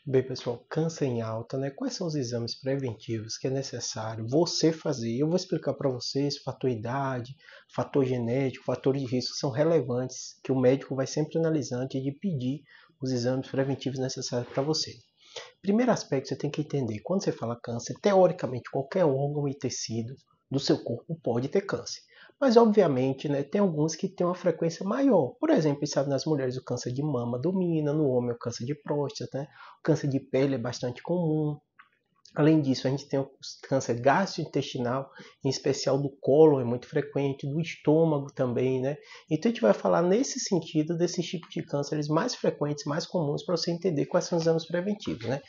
Bem, pessoal, câncer em alta, né? Quais são os exames preventivos que é necessário você fazer? Eu vou explicar para vocês, fator idade, fator genético, fator de risco são relevantes que o médico vai sempre analisar antes de pedir os exames preventivos necessários para você. Primeiro aspecto, você tem que entender, quando você fala câncer, teoricamente qualquer órgão e tecido do seu corpo pode ter câncer. Mas, obviamente, né, tem alguns que têm uma frequência maior. Por exemplo, sabe, nas mulheres o câncer de mama domina, no homem o câncer de próstata, né? O câncer de pele é bastante comum. Além disso, a gente tem o câncer gastrointestinal, em especial do cólon, é muito frequente, do estômago também, né? Então a gente vai falar nesse sentido desses tipos de cânceres mais frequentes, mais comuns, para você entender quais são os exames preventivos, né?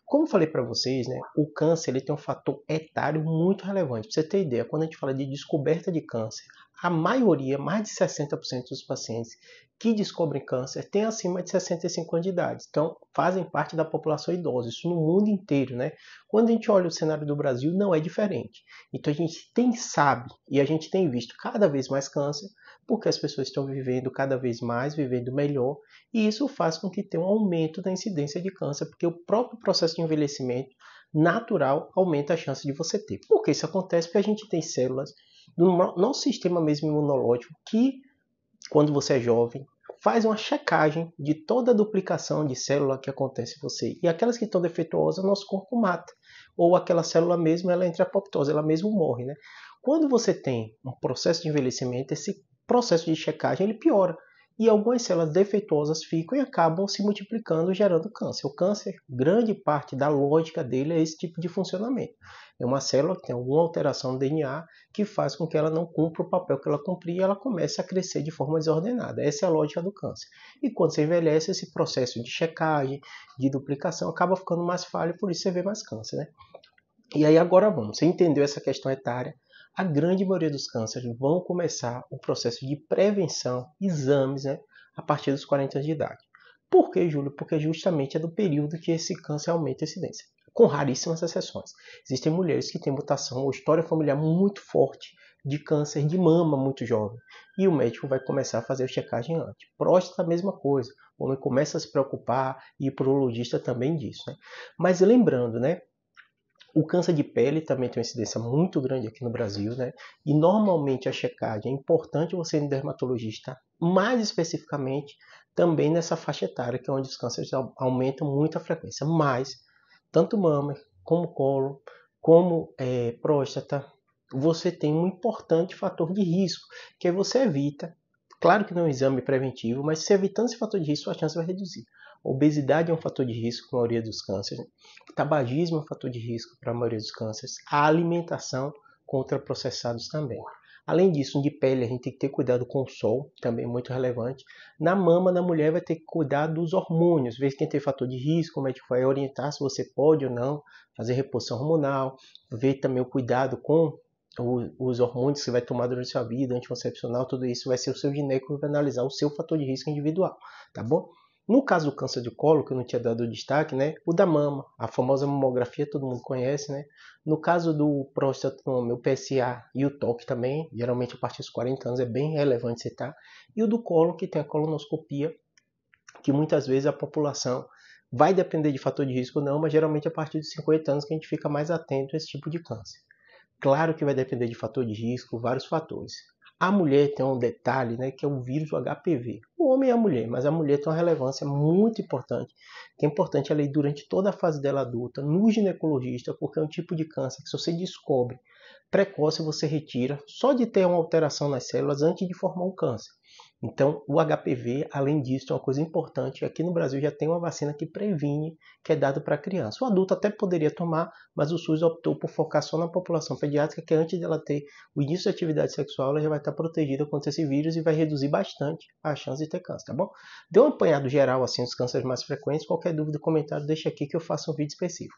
Como eu falei para vocês, né, o câncer ele tem um fator etário muito relevante. Para você ter ideia, quando a gente fala de descoberta de câncer, a maioria, mais de 60% dos pacientes que descobrem câncer têm acima de 65 anos de idade. Então, fazem parte da população idosa, isso no mundo inteiro, né? Quando a gente olha o cenário do Brasil, não é diferente. Então, a gente sabe e a gente tem visto cada vez mais câncer, porque as pessoas estão vivendo cada vez mais, vivendo melhor, e isso faz com que tenha um aumento da incidência de câncer, porque o próprio processo de envelhecimento natural aumenta a chance de você ter. Por que isso acontece? Porque a gente tem células do nosso sistema mesmo imunológico que, quando você é jovem, faz uma checagem de toda a duplicação de célula que acontece em você. E aquelas que estão defeituosas, nosso corpo mata. Ou aquela célula mesmo, ela entra em apoptose, ela mesmo morre, né? Quando você tem um processo de envelhecimento, esse processo de checagem ele piora. E algumas células defeituosas ficam e acabam se multiplicando, gerando câncer. O câncer, grande parte da lógica dele é esse tipo de funcionamento. É uma célula que tem alguma alteração no DNA que faz com que ela não cumpra o papel que ela cumpria e ela comece a crescer de forma desordenada. Essa é a lógica do câncer. E quando você envelhece, esse processo de checagem, de duplicação, acaba ficando mais falho, por isso você vê mais câncer, né? E aí agora vamos, você entendeu essa questão etária? A grande maioria dos cânceres vão começar o processo de prevenção, exames, né, a partir dos 40 anos de idade. Por que, Júlio? Porque justamente é do período que esse câncer aumenta a incidência, com raríssimas exceções. Existem mulheres que têm mutação ou história familiar muito forte de câncer de mama muito jovem, e o médico vai começar a fazer a checagem antes. Próstata, a mesma coisa, o homem começa a se preocupar e o urologista também disso, né? Mas lembrando, né, o câncer de pele também tem uma incidência muito grande aqui no Brasil, né? E normalmente a checagem é importante você ir no dermatologista, mais especificamente também nessa faixa etária, que é onde os cânceres aumentam muito a frequência. Mas, tanto mama, como colo, como próstata, você tem um importante fator de risco, que aí você evita. Claro que não é um exame preventivo, mas se evitando esse fator de risco, a chance vai reduzir. A obesidade é um fator de risco para a maioria dos cânceres. O tabagismo é um fator de risco para a maioria dos cânceres. A alimentação com ultraprocessados também. Além disso, de pele, a gente tem que ter cuidado com o sol, também é muito relevante. Na mama, na mulher, vai ter que cuidar dos hormônios. Ver quem tem fator de risco, o médico vai orientar se você pode ou não fazer reposição hormonal. Ver também o cuidado com os hormônios que você vai tomar durante a sua vida, anticoncepcional, tudo isso vai ser o seu gineco que vai analisar o seu fator de risco individual, tá bom? No caso do câncer de colo, que eu não tinha dado destaque, né? O da mama, a famosa mamografia, todo mundo conhece, né? No caso do próstata, o PSA e o toque também, geralmente a partir dos 40 anos é bem relevante citar. E o do colo, que tem a colonoscopia, que muitas vezes a população vai depender de fator de risco ou não, mas geralmente a partir dos 50 anos que a gente fica mais atento a esse tipo de câncer. Claro que vai depender de fator de risco, vários fatores. A mulher tem um detalhe, né, que é o vírus do HPV. O homem e a mulher, mas a mulher tem uma relevância muito importante, que é importante ela ir durante toda a fase dela adulta, no ginecologista, porque é um tipo de câncer que se você descobre precoce, você retira, só de ter uma alteração nas células antes de formar um câncer. Então, o HPV, além disso, é uma coisa importante. Aqui no Brasil já tem uma vacina que previne, que é dada para criança. O adulto até poderia tomar, mas o SUS optou por focar só na população pediátrica, que antes dela ter o início da atividade sexual, ela já vai estar protegida contra esse vírus e vai reduzir bastante a chance de ter câncer, tá bom? Deu um apanhado geral assim dos cânceres mais frequentes. Qualquer dúvida, comentário, deixa aqui que eu faço um vídeo específico.